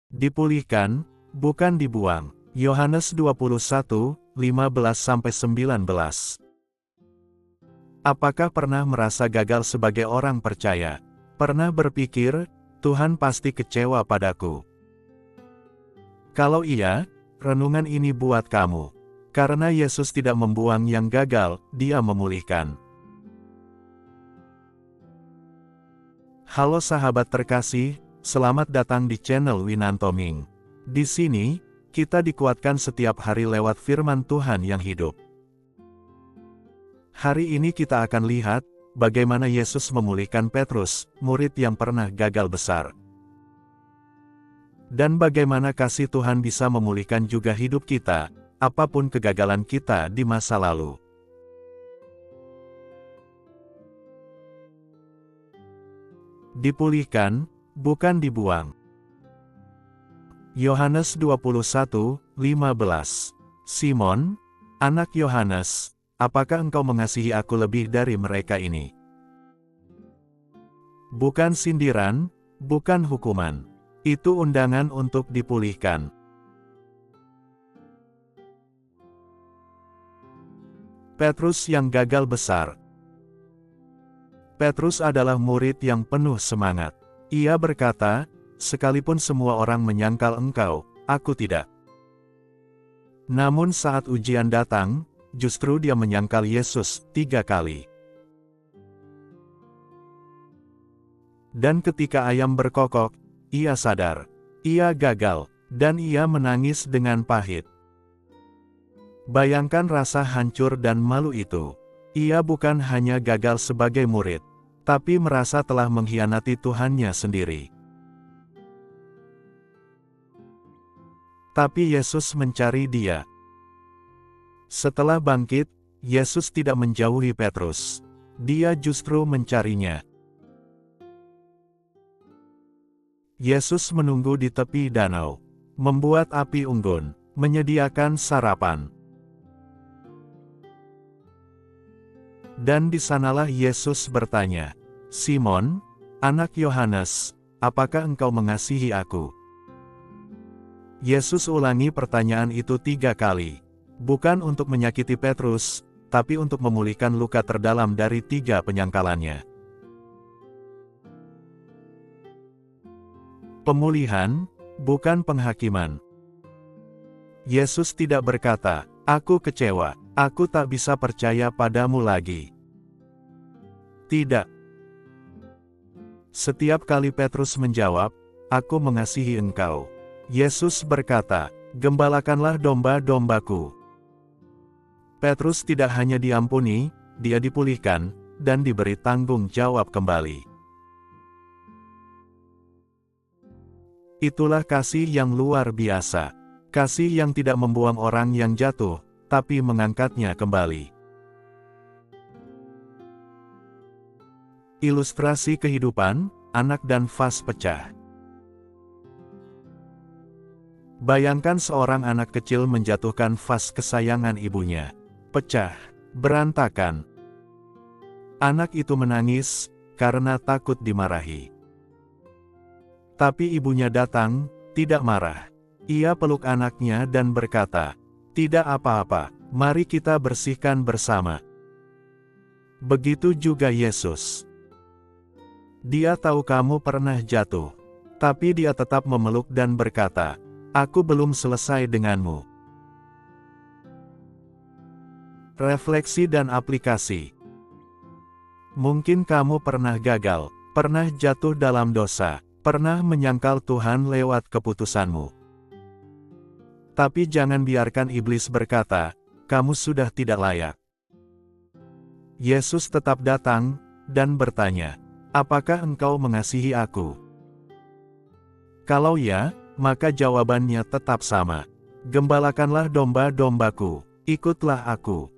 Dipulihkan, bukan dibuang. Yohanes 21, 15-19. Apakah pernah merasa gagal sebagai orang percaya? Pernah berpikir, Tuhan pasti kecewa padaku? Kalau iya, renungan ini buat kamu. Karena Yesus tidak membuang yang gagal, Dia memulihkan. Halo sahabat terkasih, selamat datang di channel Winantoming. Di sini, kita dikuatkan setiap hari lewat firman Tuhan yang hidup. Hari ini kita akan lihat, bagaimana Yesus memulihkan Petrus, murid yang pernah gagal besar. Dan bagaimana kasih Tuhan bisa memulihkan juga hidup kita, apapun kegagalan kita di masa lalu. Dipulihkan, bukan dibuang. Yohanes 21, 15. Simon, anak Yohanes, apakah engkau mengasihi aku lebih dari mereka ini? Bukan sindiran, bukan hukuman. Itu undangan untuk dipulihkan. Petrus yang gagal besar. Petrus adalah murid yang penuh semangat. Ia berkata, "Sekalipun semua orang menyangkal engkau, aku tidak." Namun saat ujian datang, justru dia menyangkal Yesus 3 kali. Dan ketika ayam berkokok, ia sadar, ia gagal, dan ia menangis dengan pahit. Bayangkan rasa hancur dan malu itu. Ia bukan hanya gagal sebagai murid, tapi merasa telah mengkhianati Tuhannya sendiri. Tapi Yesus mencari dia. Setelah bangkit, Yesus tidak menjauhi Petrus. Dia justru mencarinya. Yesus menunggu di tepi danau, membuat api unggun, menyediakan sarapan. Dan di sanalah Yesus bertanya, "Simon, anak Yohanes, apakah engkau mengasihi aku?" Yesus ulangi pertanyaan itu 3 kali. Bukan untuk menyakiti Petrus, tapi untuk memulihkan luka terdalam dari 3 penyangkalannya. Pemulihan, bukan penghakiman. Yesus tidak berkata, "Aku kecewa, aku tak bisa percaya padamu lagi." Tidak. Setiap kali Petrus menjawab, "Aku mengasihi engkau," Yesus berkata, "Gembalakanlah domba-dombaku." Petrus tidak hanya diampuni, dia dipulihkan, dan diberi tanggung jawab kembali. Itulah kasih yang luar biasa. Kasih yang tidak membuang orang yang jatuh, tapi mengangkatnya kembali. Ilustrasi kehidupan, anak dan vas pecah. Bayangkan seorang anak kecil menjatuhkan vas kesayangan ibunya. Pecah, berantakan. Anak itu menangis, karena takut dimarahi. Tapi ibunya datang, tidak marah. Ia peluk anaknya dan berkata, "Tidak apa-apa, mari kita bersihkan bersama." Begitu juga Yesus. Dia tahu kamu pernah jatuh, tapi dia tetap memeluk dan berkata, "Aku belum selesai denganmu." Refleksi dan aplikasi. Mungkin kamu pernah gagal, pernah jatuh dalam dosa, pernah menyangkal Tuhan lewat keputusanmu. Tapi jangan biarkan iblis berkata, "Kamu sudah tidak layak." Yesus tetap datang, dan bertanya, "Apakah engkau mengasihi aku?" Kalau ya, maka jawabannya tetap sama. "Gembalakanlah domba-dombaku, ikutlah aku."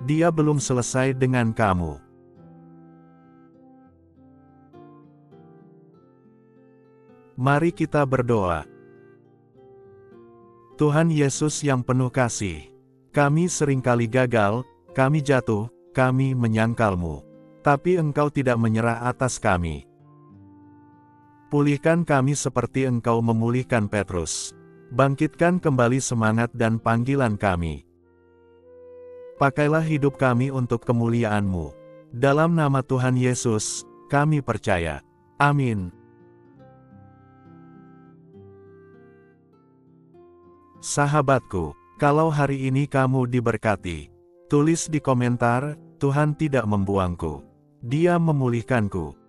Dia belum selesai dengan kamu. Mari kita berdoa. Tuhan Yesus yang penuh kasih, kami seringkali gagal, kami jatuh, kami menyangkalmu. Tapi Engkau tidak menyerah atas kami. Pulihkan kami seperti Engkau memulihkan Petrus. Bangkitkan kembali semangat dan panggilan kami. Pakailah hidup kami untuk kemuliaan-Mu. Dalam nama Tuhan Yesus, kami percaya. Amin. Sahabatku, kalau hari ini kamu diberkati, tulis di komentar, Tuhan tidak membuangku. Dia memulihkanku.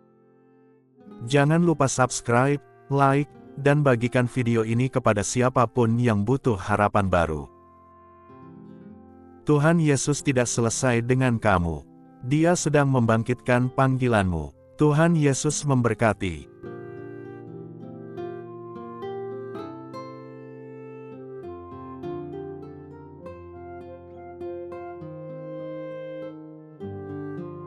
Jangan lupa subscribe, like, dan bagikan video ini kepada siapapun yang butuh harapan baru. Tuhan Yesus tidak selesai dengan kamu. Dia sedang membangkitkan panggilanmu. Tuhan Yesus memberkati.